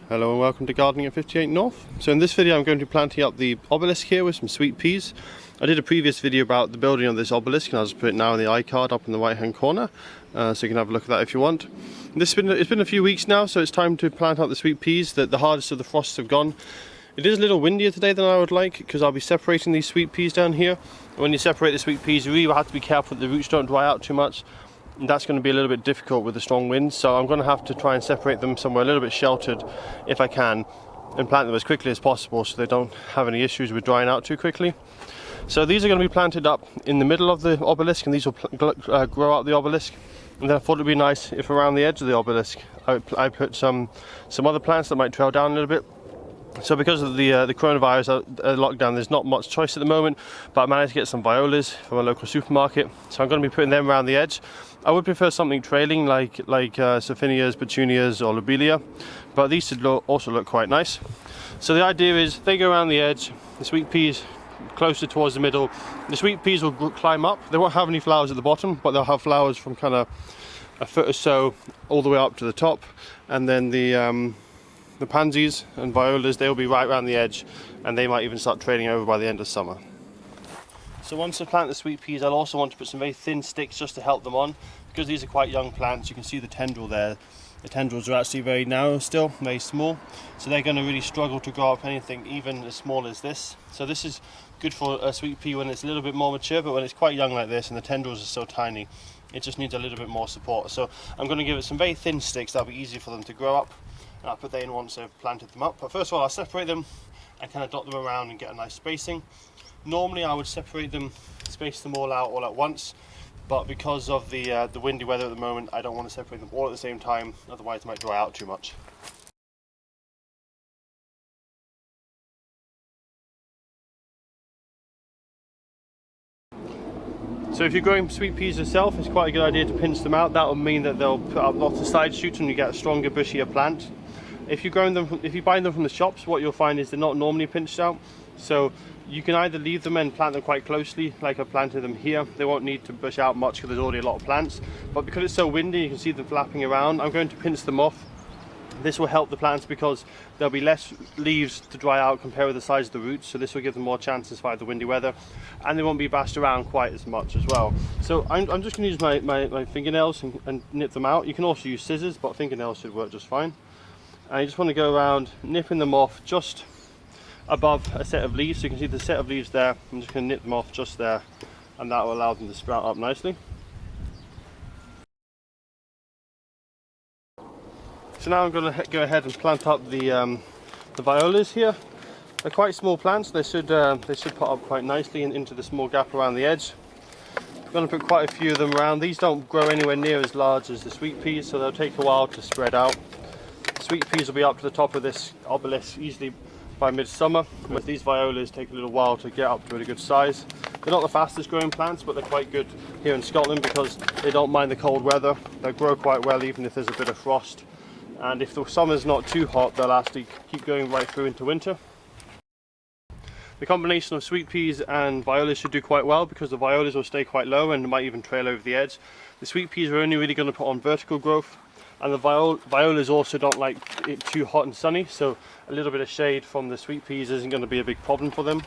Hello and welcome to Gardening at 58 North. So in this video I'm going to be planting up the obelisk here with some sweet peas. I did a previous video about the building of this obelisk and I'll just put it now in the iCard up in the right hand corner, so you can have a look at that if you want. It's been a few weeks now, so it's time to plant out the sweet peas. The hardest of the frosts have gone. It is a little windier today than I would like because I'll be separating these sweet peas down here. When you separate the sweet peas, you really have to be careful that the roots don't dry out too much. And that's going to be a little bit difficult with the strong winds, so I'm going to have to try and separate them somewhere a little bit sheltered if I can, and plant them as quickly as possible so they don't have any issues with drying out too quickly. So these are going to be planted up in the middle of the obelisk, and these will grow out the obelisk. And then I thought it would be nice if around the edge of the obelisk I put some other plants that might trail down a little bit. So because of the coronavirus lockdown, there's not much choice at the moment, but I managed to get some violas from a local supermarket, so I'm going to be putting them around the edge. I would prefer something trailing like Sophinias, Petunias or Lobelia, but these should also look quite nice. So the idea is they go around the edge, the sweet peas closer towards the middle. The sweet peas will climb up. They won't have any flowers at the bottom, but they'll have flowers from kind of a foot or so all the way up to the top, and then the pansies and violas, they'll be right around the edge, and they might even start trailing over by the end of summer. So once I plant the sweet peas, I'll also want to put some very thin sticks just to help them on, because these are quite young plants. You can see the tendril there. The tendrils are actually very narrow still, very small, so they're going to really struggle to grow up anything even as small as this. So this is good for a sweet pea when it's a little bit more mature, but when it's quite young like this and the tendrils are so tiny, it just needs a little bit more support. So I'm going to give it some very thin sticks that'll be easy for them to grow up. And I'll put that in once I've planted them up. But first of all, I'll separate them and kind of dot them around and get a nice spacing. Normally I would separate them, space them all out all at once, but because of the windy weather at the moment, I don't want to separate them all at the same time, otherwise it might dry out too much. So if you're growing sweet peas yourself, it's quite a good idea to pinch them out. That will mean that they'll put up lots of side shoots and you get a stronger, bushier plant. If you buy them from the shops, what you'll find is they're not normally pinched out. So you can either leave them and plant them quite closely, like I've planted them here. They won't need to bush out much because there's already a lot of plants. But because it's so windy, you can see them flapping around. I'm going to pinch them off. This will help the plants because there'll be less leaves to dry out compared with the size of the roots, so this will give them more chances to survive the windy weather, and they won't be bashed around quite as much as well. So I'm just going to use my fingernails and nip them out. You can also use scissors, but fingernails should work just fine. And you just want to go around nipping them off just above a set of leaves, so you can see the set of leaves there. I'm just going to nip them off just there, and that will allow them to sprout up nicely. So now I'm going to go ahead and plant up the violas here. They're quite small plants. They should put up quite nicely into the small gap around the edge. I'm going to put quite a few of them around. These don't grow anywhere near as large as the sweet peas, so they'll take a while to spread out. The sweet peas will be up to the top of this obelisk easily by midsummer, whereas these violas take a little while to get up to a good size. They're not the fastest growing plants, but they're quite good here in Scotland because they don't mind the cold weather. They'll grow quite well even if there's a bit of frost. And if the summer's not too hot, they'll actually keep going right through into winter. The combination of sweet peas and violas should do quite well because the violas will stay quite low and might even trail over the edge. The sweet peas are only really going to put on vertical growth, and the violas also don't like it too hot and sunny, so a little bit of shade from the sweet peas isn't going to be a big problem for them.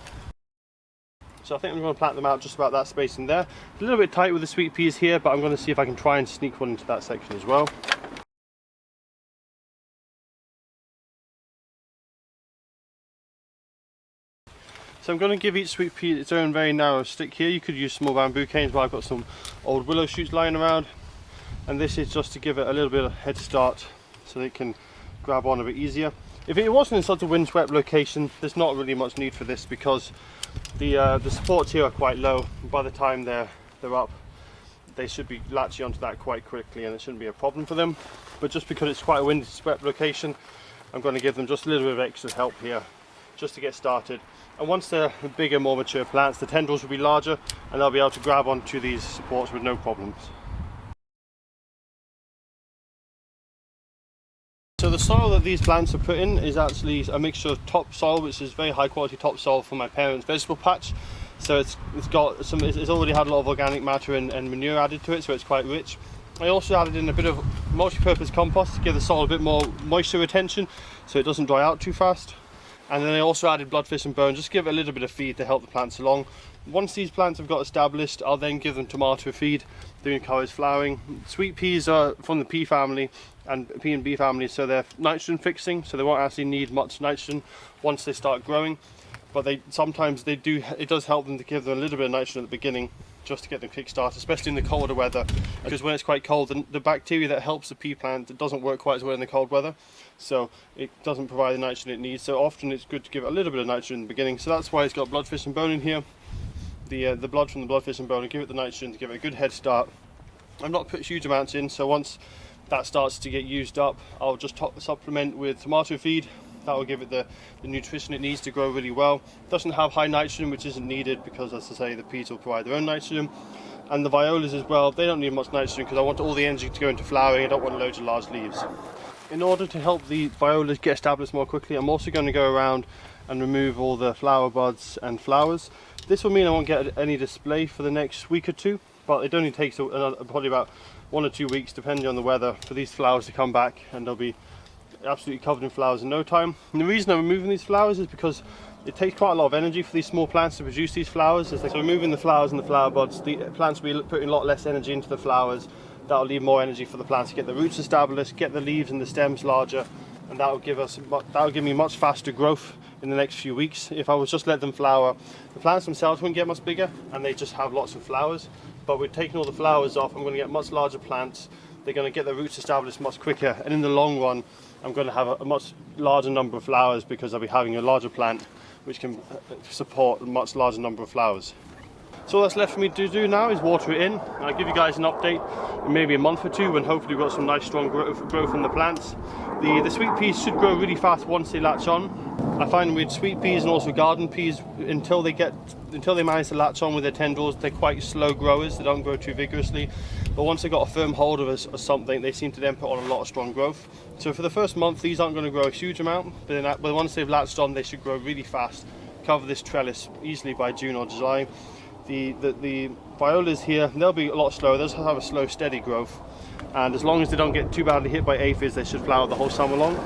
So I think I'm going to plant them out just about that spacing there. It's a little bit tight with the sweet peas here, but I'm going to see if I can try and sneak one into that section as well. So I'm going to give each sweet pea its own very narrow stick here. You could use small bamboo canes, but I've got some old willow shoots lying around. And this is just to give it a little bit of head start so they can grab on a bit easier. If it wasn't in such a windswept location, there's not really much need for this because the supports here are quite low. By the time they're up, they should be latching onto that quite quickly and it shouldn't be a problem for them. But just because it's quite a windswept location, I'm going to give them just a little bit of extra help here just to get started. And once they're bigger, more mature plants, the tendrils will be larger and they'll be able to grab onto these supports with no problems. So the soil that these plants are put in is actually a mixture of topsoil, which is very high quality topsoil from my parents' vegetable patch. So it's already had a lot of organic matter and manure added to it, so it's quite rich. I also added in a bit of multi-purpose compost to give the soil a bit more moisture retention so it doesn't dry out too fast. And then I also added bloodfish and bone, just to give it a little bit of feed to help the plants along. Once these plants have got established, I'll then give them tomato feed. They're encourage flowering. Sweet peas are from the pea family and pea and bee family, so they're nitrogen fixing, so they won't actually need much nitrogen once they start growing. But sometimes it does help them to give them a little bit of nitrogen at the beginning, just to get them kick-started, especially in the colder weather, because when it's quite cold, the bacteria that helps the pea plant, it doesn't work quite as well in the cold weather, so it doesn't provide the nitrogen it needs. So often it's good to give it a little bit of nitrogen in the beginning. So that's why it's got bloodfish and bone in here. The blood from the bloodfish and bone, and give it the nitrogen to give it a good head start. I've not put huge amounts in, so once that starts to get used up, I'll just supplement with tomato feed. That will give it the nutrition it needs to grow really well. It doesn't have high nitrogen, which isn't needed because, as I say, the peas will provide their own nitrogen. And the violas as well, they don't need much nitrogen because I want all the energy to go into flowering. I don't want loads of large leaves. In order to help the violas get established more quickly, I'm also going to go around and remove all the flower buds and flowers. This will mean I won't get any display for the next week or two, but it only takes probably about 1 or 2 weeks, depending on the weather, for these flowers to come back, and they'll be absolutely covered in flowers in no time. And the reason I'm removing these flowers is because it takes quite a lot of energy for these small plants to produce these flowers. So removing the flowers and the flower buds, the plants will be putting a lot less energy into the flowers. That'll leave more energy for the plants to get the roots established, get the leaves and the stems larger, and that'll give me much faster growth in the next few weeks. If I was just let them flower, the plants themselves wouldn't get much bigger, and they just have lots of flowers. But with taking all the flowers off, I'm going to get much larger plants. They're going to get their roots established much quicker, and in the long run, I'm going to have a much larger number of flowers because I'll be having a larger plant which can support a much larger number of flowers. So all that's left for me to do now is water it in, and I'll give you guys an update in maybe a month or two when hopefully we've got some nice strong growth in the plants. The sweet peas should grow really fast once they latch on. I find with sweet peas and also garden peas, until they manage to latch on with their tendrils, they're quite slow growers. They don't grow too vigorously, but once they've got a firm hold of something, they seem to then put on a lot of strong growth. So for the first month, these aren't going to grow a huge amount, but once they've latched on, they should grow really fast, cover this trellis easily by June or July. The violas here, they'll be a lot slower. They'll have a slow, steady growth, and as long as they don't get too badly hit by aphids, they should flower the whole summer long.